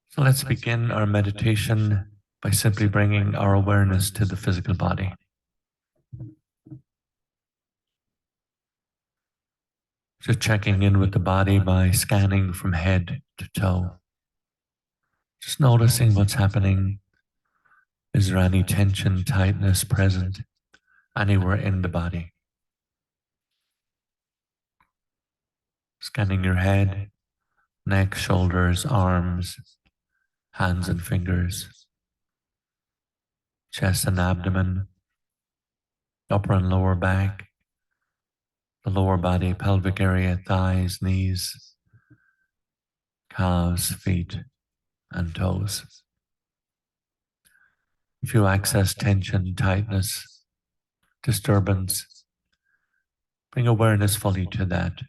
So let's begin our meditation by simply bringing our awareness to the physical body. Just checking in with the body by scanning from head to toe. Just noticing what's happening. Is there any tension, tightness present anywhere in the body? Scanning your head, neck, shoulders, arms, hands and fingers, chest and abdomen, upper and lower back, the lower body, pelvic area, thighs, knees, calves, feet, and toes. If you access tension, tightness, disturbance, bring awareness fully to that.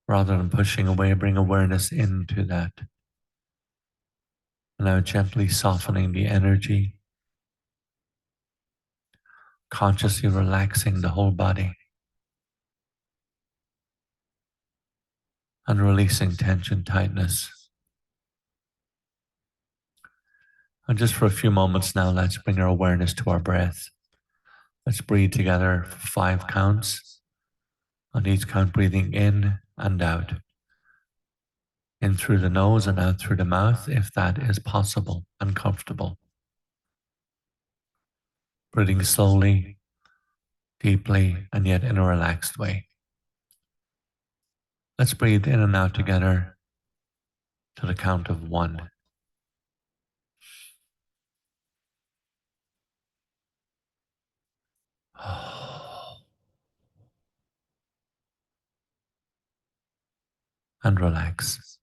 Rather than pushing away, bring awareness into that. Now gently softening the energy, consciously relaxing the whole body, and releasing tension, tightness. And just for a few moments now, let's bring our awareness to our breath. Let's breathe together for 5 counts. On each count, breathing in and out. In through the nose and out through the mouth, if that is possible and comfortable. Breathing slowly, deeply, and yet in a relaxed way. Let's breathe in and out together to the count of 1. And relax.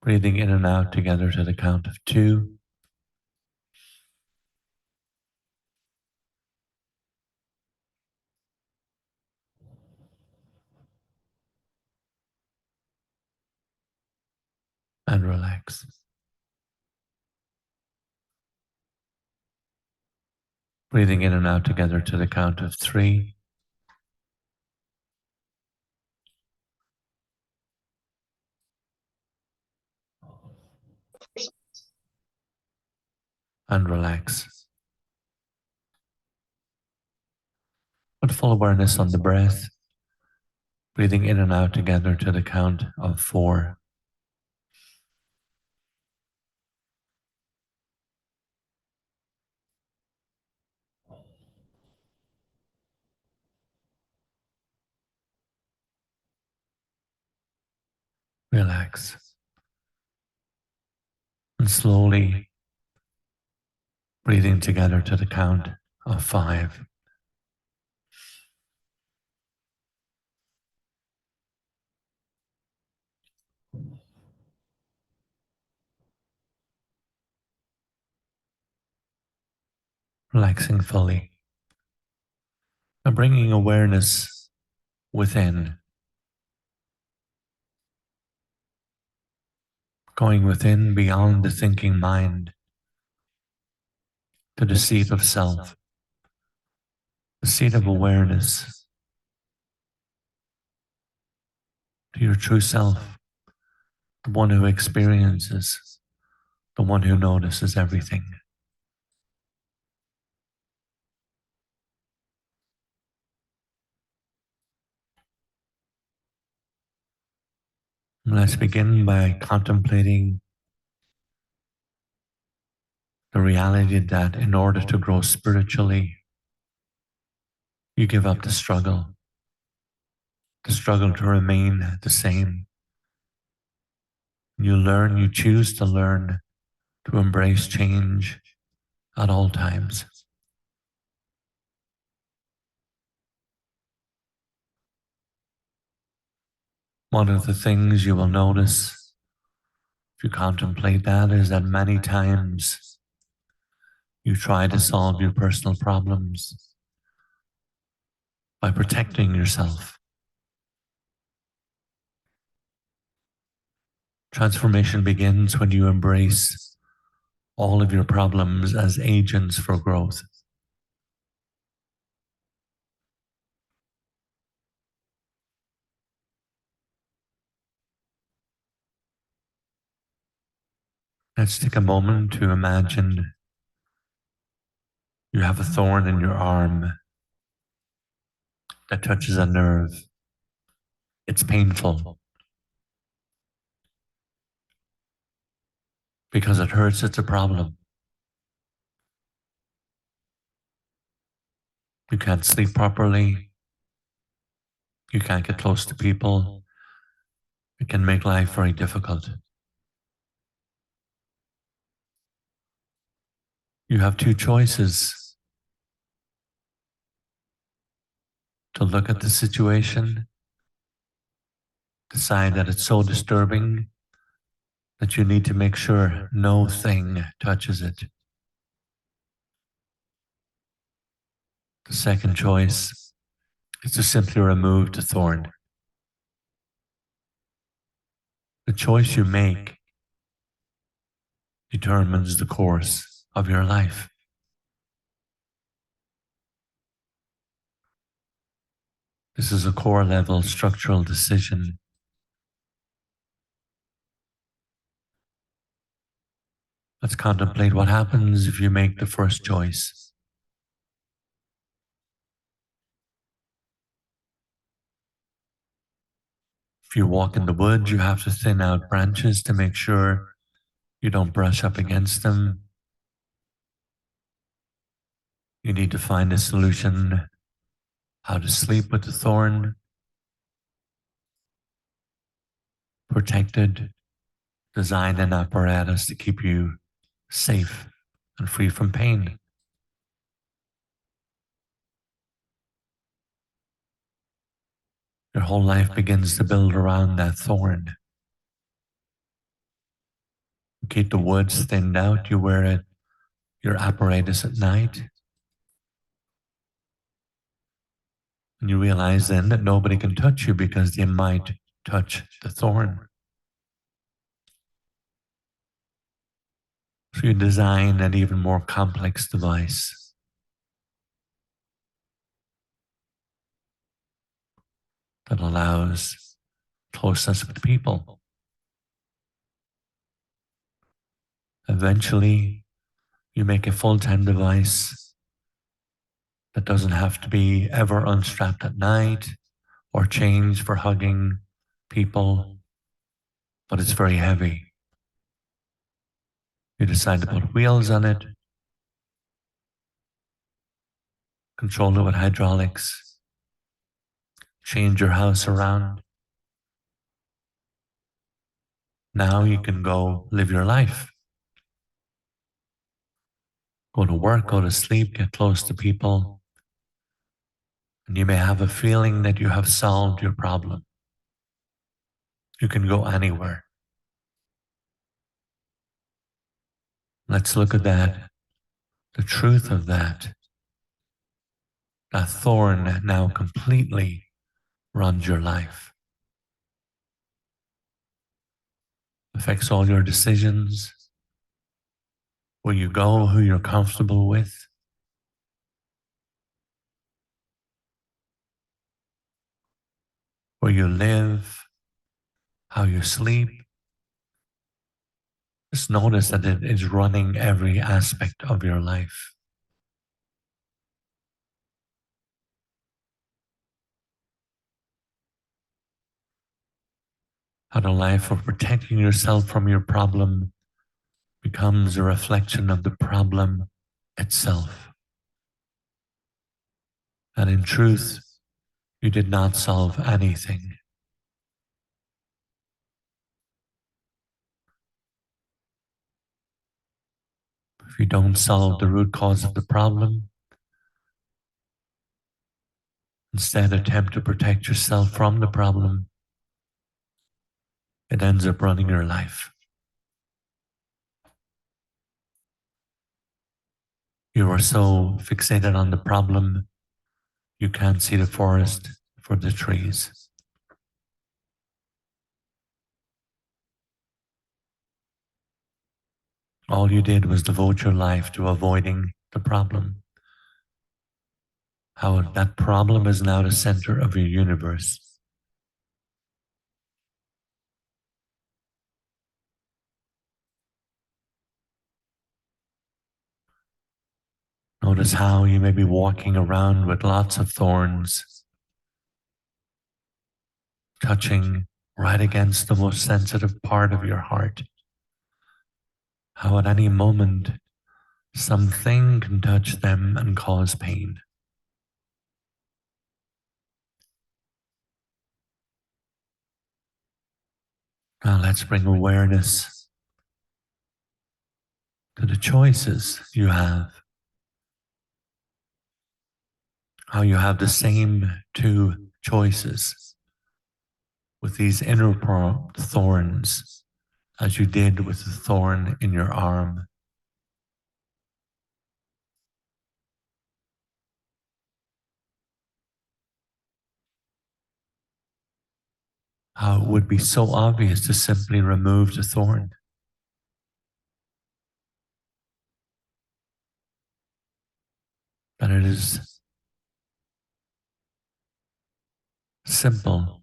Breathing in and out together to the count of 2. And relax. Breathing in and out together to the count of 3. And relax. Put full awareness on the breath. Breathing in and out together to the count of 4. Relax. And slowly breathing together to the count of 5. Relaxing fully. And bringing awareness within. Going within beyond the thinking mind to the seat of self, the seat of awareness, to your true self, the one who experiences, the one who notices everything. And let's begin by contemplating the reality that in order to grow spiritually, you give up the struggle to remain the same. You learn, you choose to learn to embrace change at all times. One of the things you will notice if you contemplate that is that many times you try to solve your personal problems by protecting yourself. Transformation begins when you embrace all of your problems as agents for growth. Let's take a moment to imagine you have a thorn in your arm that touches a nerve. It's painful. Because it hurts, it's a problem. You can't sleep properly. You can't get close to people. It can make life very difficult. You have two choices: to look at the situation, decide that it's so disturbing that you need to make sure no thing touches it. The second choice is to simply remove the thorn. The choice you make determines the course of your life. This is a core level structural decision. Let's contemplate what happens if you make the first choice. If you walk in the woods, you have to thin out branches to make sure you don't brush up against them. You need to find a solution how to sleep with the thorn, protected, design an apparatus to keep you safe and free from pain. Your whole life begins to build around that thorn. You keep the woods thinned out, you wear it, your apparatus at night, and you realize then that nobody can touch you because they might touch the thorn. So you design an even more complex device that allows closeness with people. Eventually, you make a full-time device that doesn't have to be ever unstrapped at night or changed for hugging people, but it's very heavy. You decide to put wheels on it, control it with hydraulics, change your house around. Now you can go live your life. Go to work, go to sleep, get close to people, and you may have a feeling that you have solved your problem. You can go anywhere. Let's look at that, the truth of that. That thorn now completely runs your life, affects all your decisions, where you go, who you're comfortable with, where you live, how you sleep. Just notice that it is running every aspect of your life. How the life of protecting yourself from your problem becomes a reflection of the problem itself. And in truth, you did not solve anything. If you don't solve the root cause of the problem, instead attempt to protect yourself from the problem, it ends up running your life. You are so fixated on the problem, you can't see the forest for the trees. All you did was devote your life to avoiding the problem. How that problem is now the center of your universe. Notice how you may be walking around with lots of thorns, touching right against the most sensitive part of your heart. How at any moment something can touch them and cause pain. Now let's bring awareness to the choices you have. How you have the same two choices with these inner thorns as you did with the thorn in your arm. How it would be so obvious to simply remove the thorn. But it is simple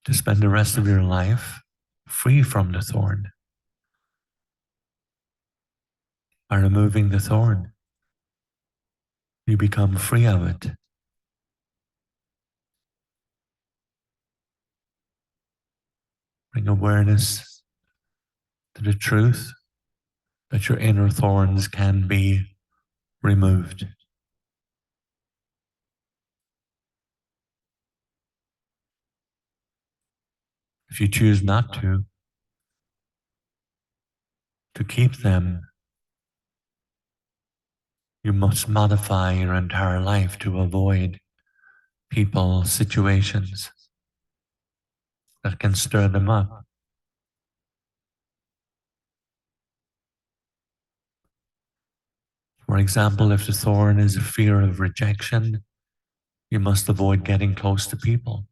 to spend the rest of your life free from the thorn. By removing the thorn, you become free of it. Bring awareness to the truth that your inner thorns can be removed. If you choose not to keep them, you must modify your entire life to avoid people, situations that can stir them up. For example, if the thorn is a fear of rejection, you must avoid getting close to people.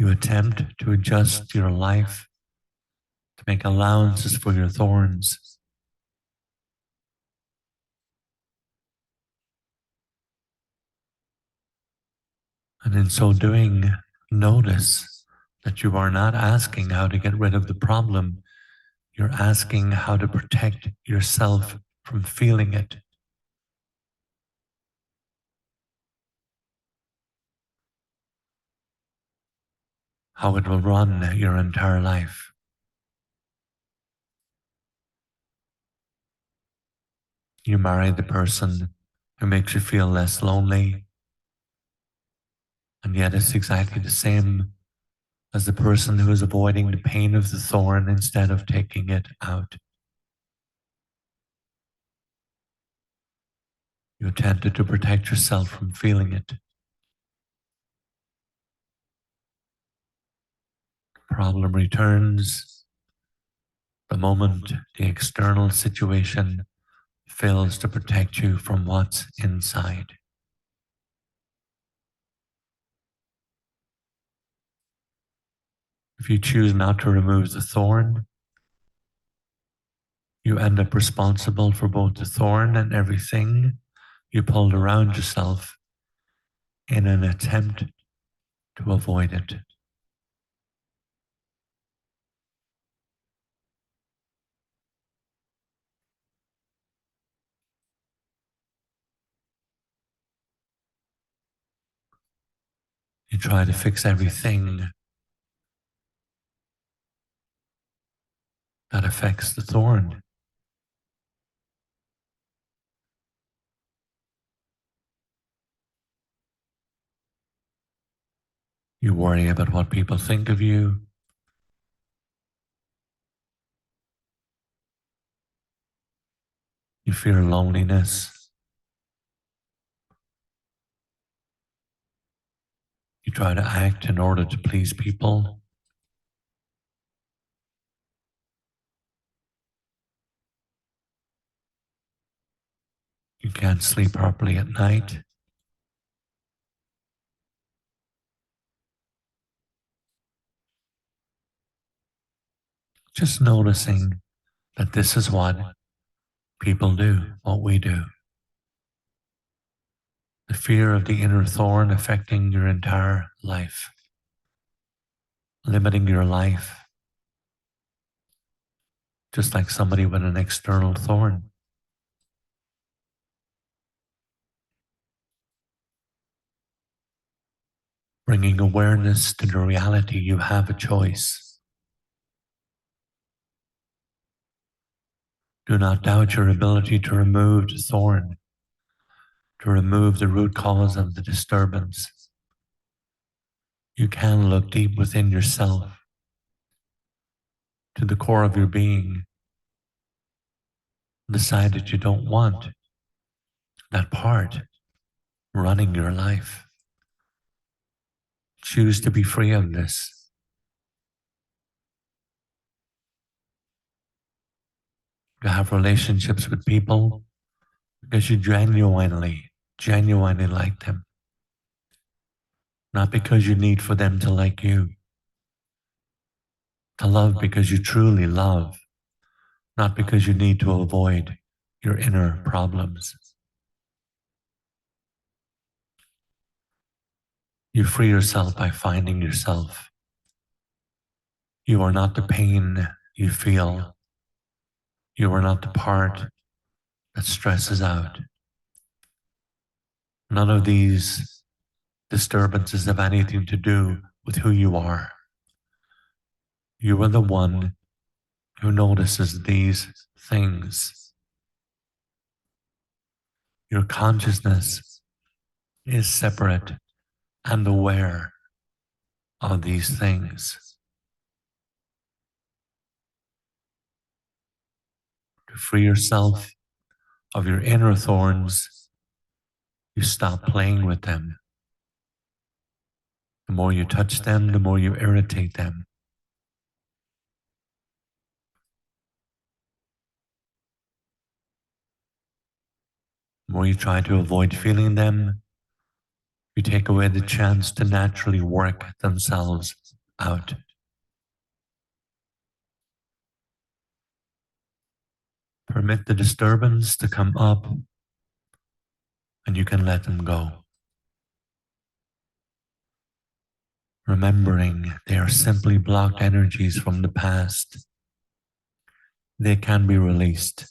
You attempt to adjust your life to make allowances for your thorns. And in so doing, notice that you are not asking how to get rid of the problem. You're asking how to protect yourself from feeling it. How it will run your entire life. You marry the person who makes you feel less lonely, and yet it's exactly the same as the person who is avoiding the pain of the thorn instead of taking it out. You attempted to protect yourself from feeling it. Problem returns the moment the external situation fails to protect you from what's inside. If you choose not to remove the thorn, you end up responsible for both the thorn and everything you pulled around yourself in an attempt to avoid it. You try to fix everything that affects the thorn. You worry about what people think of you. You fear loneliness. You try to act in order to please people. You can't sleep properly at night. Just noticing that this is what people do, what we do. The fear of the inner thorn affecting your entire life, limiting your life, just like somebody with an external thorn. Bringing awareness to the reality you have a choice. Do not doubt your ability to remove the thorn, to remove the root cause of the disturbance. You can look deep within yourself, to the core of your being, decide that you don't want that part running your life. Choose to be free of this. To have relationships with people because you genuinely like them. Not because you need for them to like you. To love because you truly love, not because you need to avoid your inner problems. You free yourself by finding yourself. You are not the pain you feel. You are not the part that stresses out. None of these disturbances have anything to do with who you are. You are the one who notices these things. Your consciousness is separate and aware of these things. To free yourself of your inner thorns, you stop playing with them. The more you touch them, the more you irritate them. The more you try to avoid feeling them, you take away the chance to naturally work themselves out. Permit the disturbance to come up, and you can let them go. Remembering they are simply blocked energies from the past. They can be released.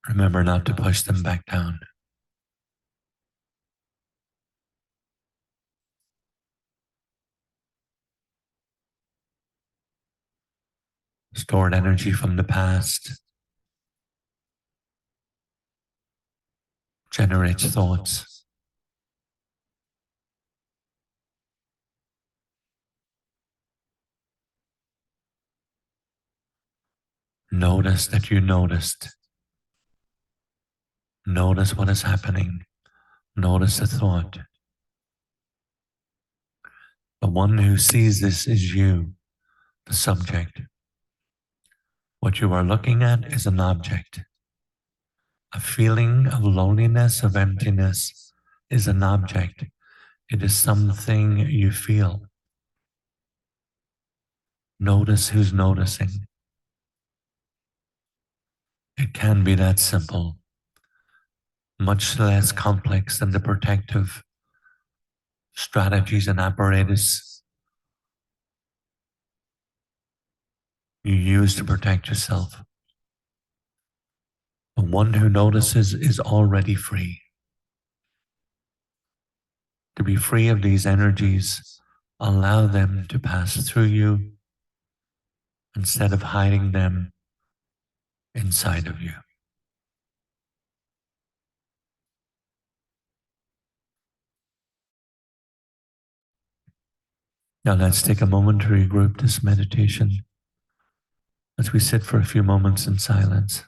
Remember not to push them back down. Stored energy from the past generates thoughts. Notice that you noticed. Notice what is happening. Notice the thought. The one who sees this is you, the subject. What you are looking at is an object. A feeling of loneliness, of emptiness is an object. It is something you feel. Notice who's noticing. It can be that simple, much less complex than the protective strategies and apparatus you use to protect yourself. The one who notices is already free. To be free of these energies, allow them to pass through you instead of hiding them inside of you. Now let's take a moment to regroup this meditation as we sit for a few moments in silence.